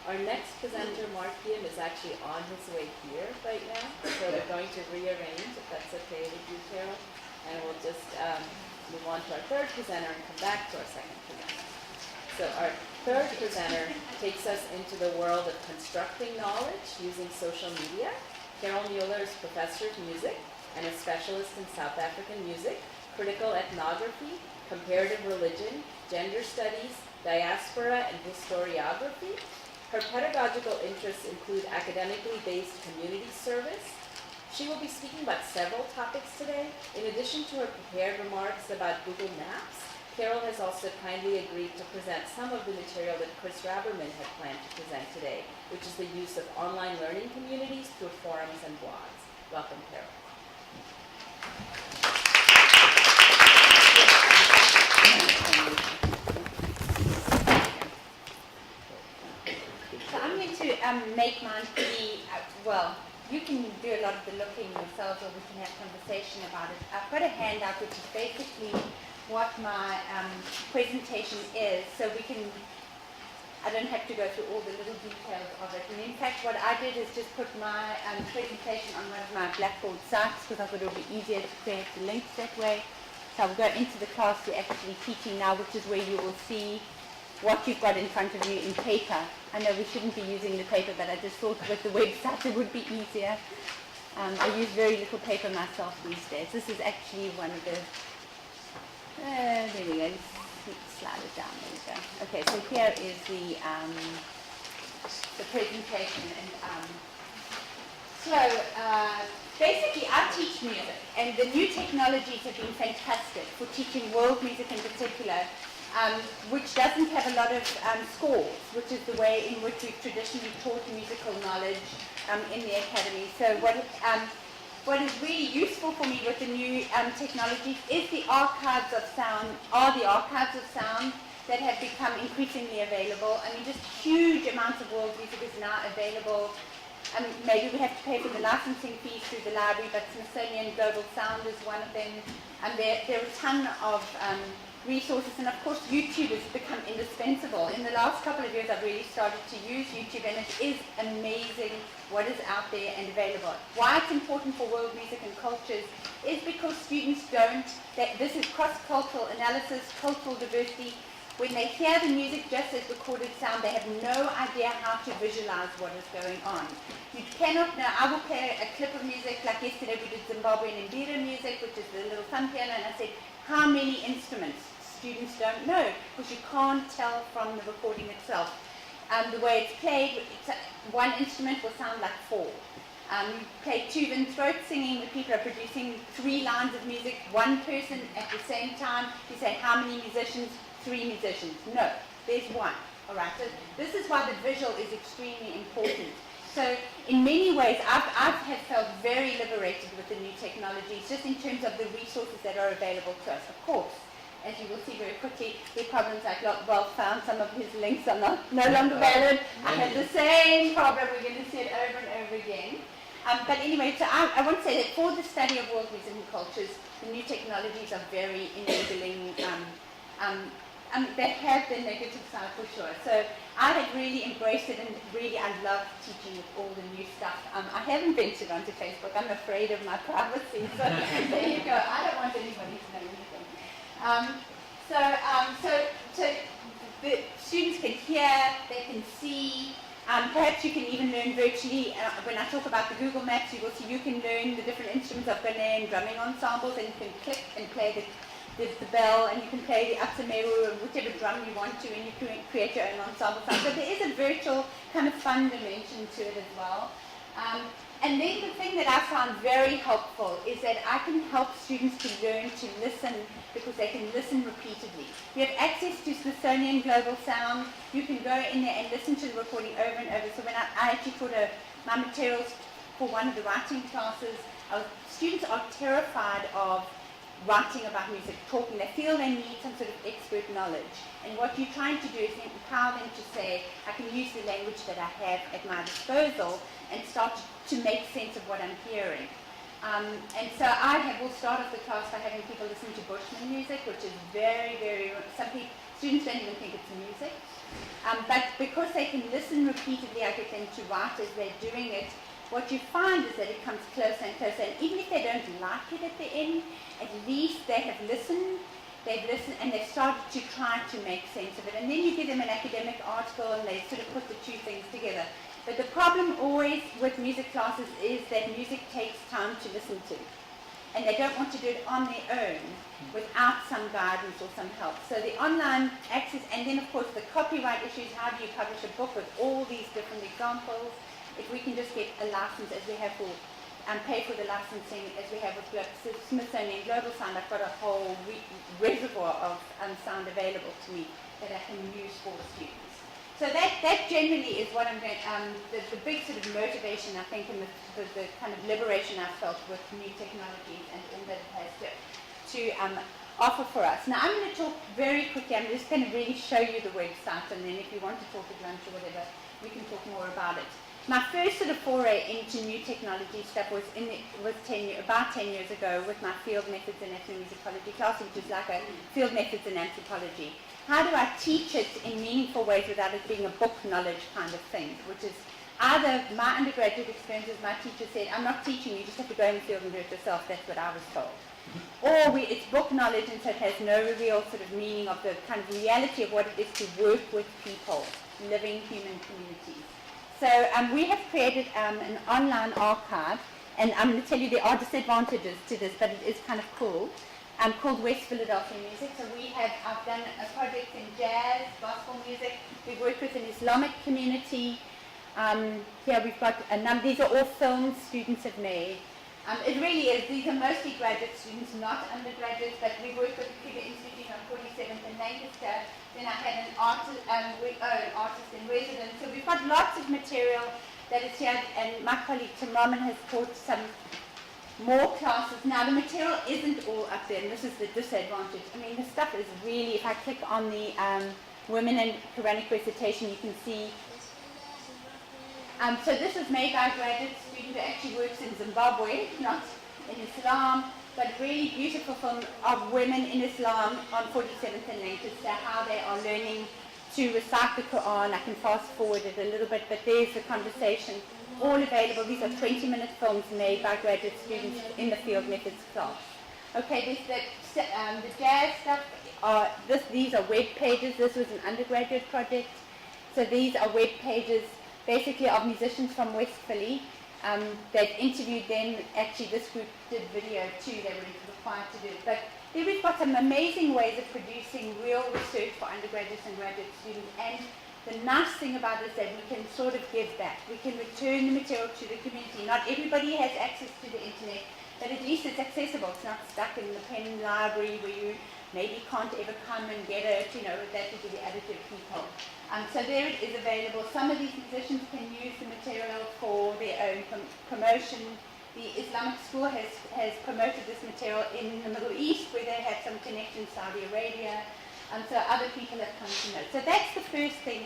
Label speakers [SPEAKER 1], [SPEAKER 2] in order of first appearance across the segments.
[SPEAKER 1] Our next presenter, Mark Guillaume, is actually on his way here right now, so we're going to rearrange, if that's okay with you, Carol, and we'll just move on to our third presenter and come back to our second presenter. So our third presenter takes us into the world of constructing knowledge using social media. Carol Muller is professor of music and a specialist in South African music, critical ethnography, comparative religion, gender studies, diaspora, and historiography. Her pedagogical interests include academically based community service. She will be speaking about several topics today. In addition to her prepared remarks about Google Maps, Carol has also kindly agreed to present some of the material that Chris Raberman had planned to present today, which is the use of online learning communities through forums and blogs. Welcome, Carol.
[SPEAKER 2] So I'm going to make mine pretty, well, you can do a lot of the looking yourselves, or we can have conversation about it. I've got a handout which is basically what my presentation is, so we can, I don't have to go through all the little details of it. And in fact, what I did is just put my presentation on one of my Blackboard sites, because I thought it would be easier to create the links that way. So I'll go into the class we're actually teaching now, which is where you will see what you've got in front of you in paper. I know we shouldn't be using the paper, but I just thought with the website it would be easier. I use very little paper myself these days. This is actually one of the, there we go, let's slide it down, there we go. Okay, so here is the presentation. And basically I teach music, and the new technologies have been fantastic for teaching world music in particular. Which doesn't have a lot of scores, which is the way in which we've traditionally taught musical knowledge in the academy. So what is really useful for me with the new technologies is the archives of sound, that have become increasingly available. I mean, just huge amounts of world music is now available. Maybe we have to pay for the licensing fees through the library, but Smithsonian Global Sound is one of them. And there are a ton of resources, and of course YouTube has become indispensable. In the last couple of years I've really started to use YouTube, and it is amazing what is out there and available. Why it's important for world music and cultures is because students this is cross-cultural analysis, cultural diversity. When they hear the music just as recorded sound, they have no idea how to visualize what is going on. You cannot know. I will play a clip of music, like yesterday we did Zimbabwean and Mbira music, which is the little thumb piano, and I said, how many instruments? Students don't know, because you can't tell from the recording itself. The way it's played, one instrument will sound like four. You play tube and throat singing, the people are producing 3 lines of music, one person at the same time. You say, how many musicians? 3 musicians. No, there's one. All right, so this is why the visual is extremely important. So in many ways, I have felt very liberated with the new technologies, just in terms of the resources that are available to us. Of course, as you will see very quickly, there are problems like Well found some of his links are no longer valid. I had the same problem. We're going to see it over and over again. But anyway, so I want to say that for the study of world music and cultures, the new technologies are very enabling. They have the negative side for sure. So I have really embraced it, and really I love teaching with all the new stuff. I haven't ventured onto Facebook. I'm afraid of my privacy. So there you go. I don't want anybody to know anything. So the students can hear, they can see. Perhaps you can even learn virtually. When I talk about the Google Maps, you will see you can learn the different instruments of Ghanaian drumming ensembles, and you can click and play the bell, and you can play the atsameru, or whichever drum you want to, and you can create your own ensemble sound. So there is a virtual kind of fun dimension to it as well. And then the thing that I found very helpful is that I can help students to learn to listen, because they can listen repeatedly. You have access to Smithsonian Global Sound. You can go in there and listen to the recording over and over. So when I actually taught my materials for one of the writing classes, students are terrified of writing about music, talking. They feel they need some sort of expert knowledge. And what you're trying to do is empower them to say, I can use the language that I have at my disposal and start to make sense of what I'm hearing. And so will start off the class by having people listen to Bushman music, which is very, very, students don't even think it's music. But because they can listen repeatedly, I get them to write as they're doing it. What you find is that it comes closer and closer, and even if they don't like it at the end, at least they have listened, and they've started to try to make sense of it. And then you give them an academic article and they sort of put the two things together. But the problem always with music classes is that music takes time to listen to. And they don't want to do it on their own without some guidance or some help. So the online access, and then of course the copyright issues, how do you publish a book with all these different examples? If we can just get a license as we have for, pay for the licensing as we have with Smithsonian Global Sound, I've got a whole reservoir of sound available to me that I can use for the students. So that generally is what I'm going, the big sort of motivation, I think, and the kind of liberation I've felt with new technologies and all that it has to offer for us. Now I'm going to talk very quickly, I'm just going to really show you the website, and then if you want to talk at lunch or whatever, we can talk more about it. My first sort of foray into new technology stuff was about 10 years ago with my field methods in ethnomusicology class, which is like a field methods in anthropology. How do I teach it in meaningful ways without it being a book knowledge kind of thing, which is either my undergraduate experiences, my teacher said, I'm not teaching you, just have to go in the field and do it yourself, that's what I was told. Or it's book knowledge, and so it has no real sort of meaning of the kind of reality of what it is to work with people, living human communities. So we have created an online archive, and I'm going to tell you there are disadvantages to this, but it is kind of cool, called West Philadelphia Music. So I've done a project in jazz, gospel music. We've worked with an Islamic community. Here we've got a number, these are all films students have made. It really is, these are mostly graduate students, not undergraduates, but we work with the Cuba Institute on 47th and Lancaster. Then I had an artist in residence. So we've got lots of material that is here, and my colleague Tim Rahman has taught some more classes. Now the material isn't all up there, and this is the disadvantage. I mean, the stuff is really, if I click on the Women in Quranic Recitation, you can see. So this was made by a graduate student who actually works in Zimbabwe, not in Islam, but really beautiful film of women in Islam on 47th and Lancaster, how they are learning to recite the Quran. I can fast forward it a little bit, but there's the conversation, all available. These are 20-minute films made by graduate students in the field methods class. Okay, there's the jazz stuff. These are web pages. This was an undergraduate project. So these are web pages basically of musicians from West Philly. They've interviewed them. Actually, this group did video too. They were required to do it. But then we've got some amazing ways of producing real research for undergraduates and graduate students. And the nice thing about it is that we can sort of give back. We can return the material to the community. Not everybody has access to the internet, but at least it's accessible. It's not stuck in the Penn library where you maybe can't ever come and get it, that would be the additive people. So there it is available. Some of these musicians can use the material for their own promotion. The Islamic school has promoted this material in the Middle East, where they have some connections, Saudi Arabia. So other people have come to know. So that's the first thing.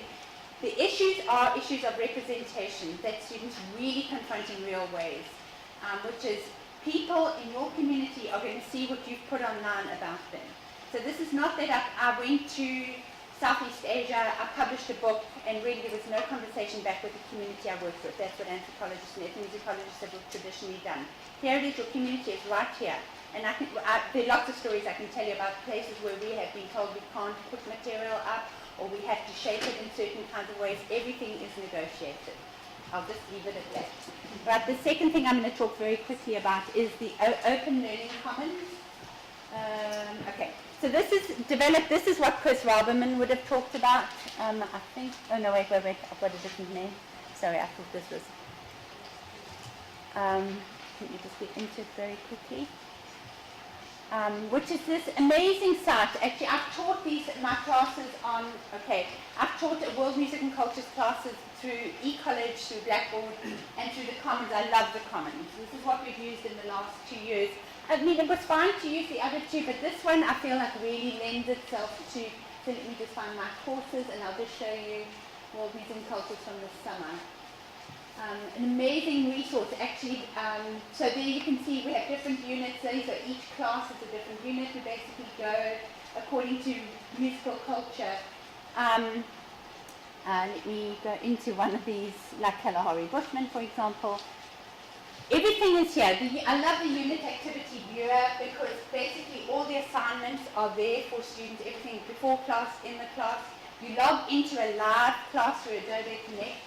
[SPEAKER 2] The issues are issues of representation that students really confront in real ways, which is people in your community are going to see what you've put online about them. So this is not that I went to Southeast Asia, I published a book, and really there was no conversation back with the community I worked with. That's what anthropologists and ethnomusicologists have traditionally done. Here it is, your community is right here. And there are lots of stories I can tell you about places where we have been told we can't put material up, or we have to shape it in certain kinds of ways. Everything is negotiated. I'll just leave it at that. But the second thing I'm going to talk very quickly about is the Open Learning Commons. Okay. So this is what Chris Raberman would have talked about. I think, oh no, wait, I've got a different name. Sorry, I thought this was, let me just get into it very quickly. Which is this amazing site. Actually, I've taught my classes on, I've taught World Music and Cultures classes through eCollege, through Blackboard, and through the Commons. I love the Commons. This is what we've used in the last 2 years. I mean, it was fine to use the other two, but this one I feel like really lends itself to, so let me just find my courses, and I'll just show you World Music and Cultures from this summer. An amazing resource, actually. So there you can see we have different units. So each class is a different unit. We basically go according to musical culture. Let me go into one of these, like Kalahari Bushman, for example. Everything is here. I love the unit activity viewer because basically all the assignments are there for students, everything before class, in the class. You log into a live class through Adobe Connect.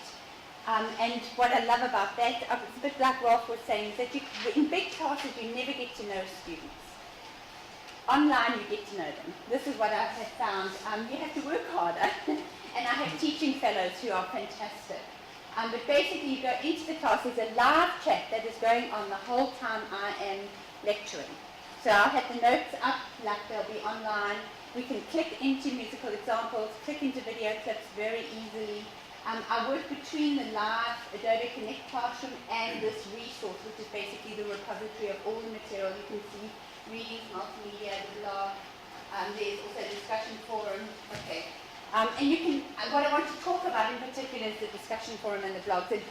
[SPEAKER 2] And what I love about that, it's a bit like Ralph was saying, is that in big classes you never get to know students. Online you get to know them. This is what I have found. You have to work harder. And I have teaching fellows who are fantastic. But basically you go into the class, there's a live chat that is going on the whole time I am lecturing. So I'll have the notes up, like they'll be online. We can click into musical examples, click into video clips very easily. I work between the live Adobe Connect classroom and this resource, which is basically the repository of all the material. You can see readings, multimedia, the blog. There's also a discussion forum. Okay. And you can, what I want to talk about in particular is the discussion forum and the blogs. And,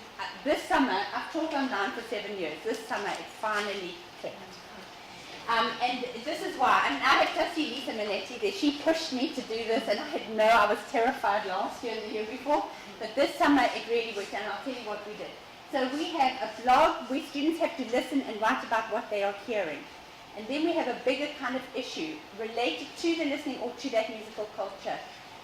[SPEAKER 2] this summer, I've taught online for 7 years. This summer it finally clicked. And this is why, I have Trustee Lisa Minetti there. She pushed me to do this, and I was terrified last year and the year before. But this summer it really worked, and I'll tell you what we did. So we have a blog where students have to listen and write about what they are hearing. And then we have a bigger kind of issue related to the listening or to that musical culture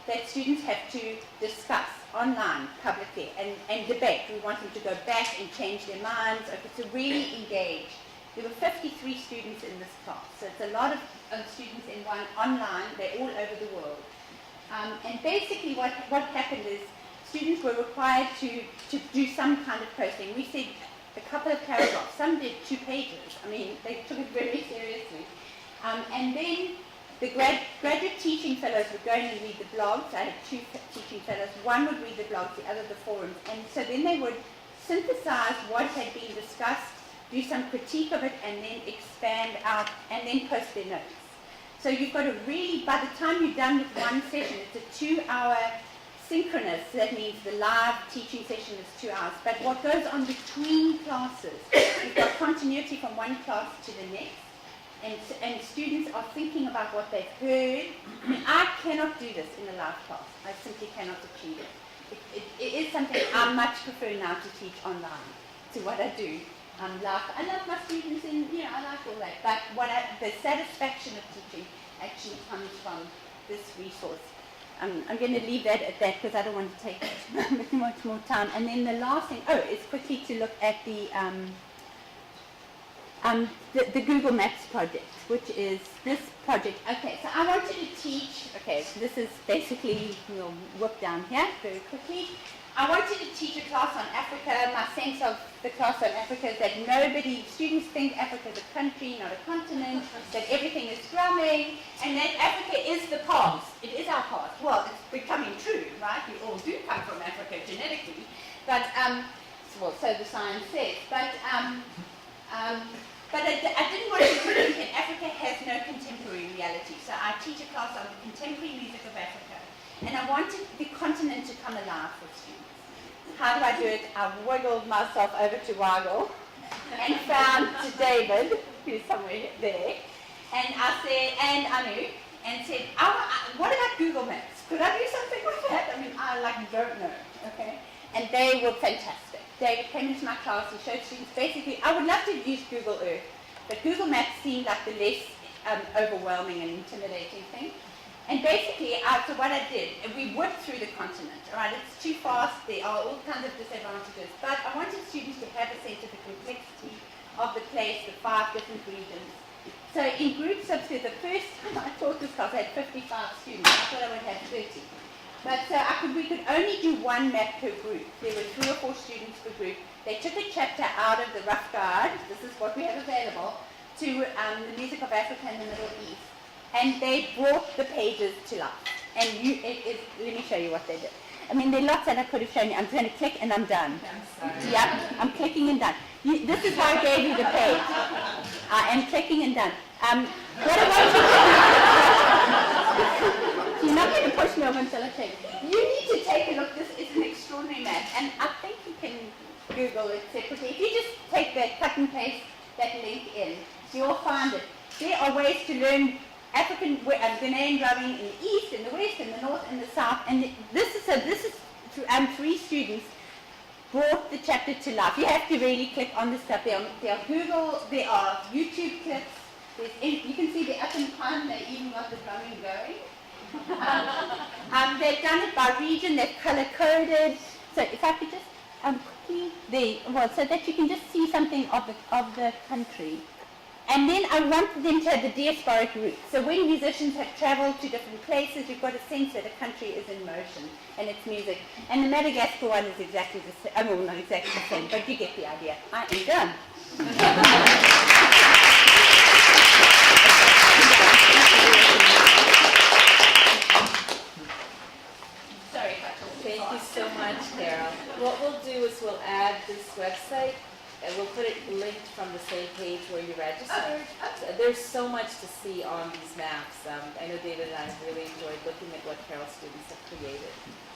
[SPEAKER 2] that students have to discuss online, publicly, and debate. We want them to go back and change their minds, to really engage. There were 53 students in this class, so it's a lot of students in one online. They're all over the world. And basically what happened is students were required to do some kind of posting. We said a couple of paragraphs. Some did 2 pages. I mean, they took it very seriously. And then the graduate teaching fellows would go in and read the blogs. I had 2 teaching fellows. One would read the blogs, the other the forums. And so then they would synthesize what had been discussed, do some critique of it, and then expand out, and then post their notes. So you've got to really, by the time you're done with one session, it's a 2-hour synchronous. So that means the live teaching session is 2 hours. But what goes on between classes, you've got continuity from one class to the next. And students are thinking about what they've heard. I mean, I cannot do this in a live class. I simply cannot achieve it. It is something I much prefer now to teach online to what I do. I love my students, and I like all that. But the satisfaction of teaching actually comes from this resource. I'm going to leave that at that because I don't want to take much more time. And then the last thing, is quickly to look at the Google Maps project, which is this project. Okay, so I wanted to teach, so this is basically, we'll work down here very quickly. I wanted to teach a class on Africa. My sense of the class on Africa is that students think Africa is a country, not a continent, that everything is drumming, and that Africa is the past. It is our past. Well, it's becoming true, right? We all do come from Africa genetically, but, so the science says. But I didn't want to think that Africa has no contemporary reality. So I teach a class on the contemporary music of Africa. And I wanted the continent to come alive for students. How do I do it? I wiggled myself over to Weigle and found David, who's somewhere there. And I said, and Anu, and said, what about Google Maps? Could I do something with that? I mean, I don't know, okay? And they were fantastic. David came into my class and showed students basically, I would love to use Google Earth, but Google Maps seemed like the less overwhelming and intimidating thing. And basically, so what I did, we worked through the continent, all right? It's too fast, there are all kinds of disadvantages, but I wanted students to have a sense of the complexity of the place, the 5 different regions. So in groups of 2, the first time I taught this class, I had 55 students. I thought I would have 30. But we could only do 1 map per group. There were 3 or 4 students per group. They took a chapter out of the rough guide, this is what we have available, to the music of Africa and the Middle East. And they brought the pages to life. And let me show you what they did. I mean, there are lots that I could have shown you. I'm going to click and I'm done. I'm sorry. Yep, I'm clicking and done. This is why I gave you the page. I am clicking and done. What I want you to do, you're not going to push me over until I take it. You need to take a look. This is an extraordinary map. And I think you can Google it separately. If you just take that, cut and paste that link in, you'll find it. There are ways to learn African Ghanaian drumming in the east, in the west, in the north, and the south. And this is 3 students brought the chapter to life. You have to really click on the stuff. There are YouTube clips. You can see the up and down. They even got the drumming going. They've done it by region. They've color coded. So if I could just quickly so that you can just see something of the country. And then I want them to have the diasporic roots. So when musicians have traveled to different places, you've got a sense that a country is in motion and its music. And the Madagascar one is exactly the same. I mean, not exactly the same, but you get the idea. I am done. Sorry,
[SPEAKER 1] Thank you so much, Carol. What we'll do is we'll add this website and we'll put it linked from the same page where you registered. So there's so much to see on these maps. I know David and I have really enjoyed looking at what Carol's students have created.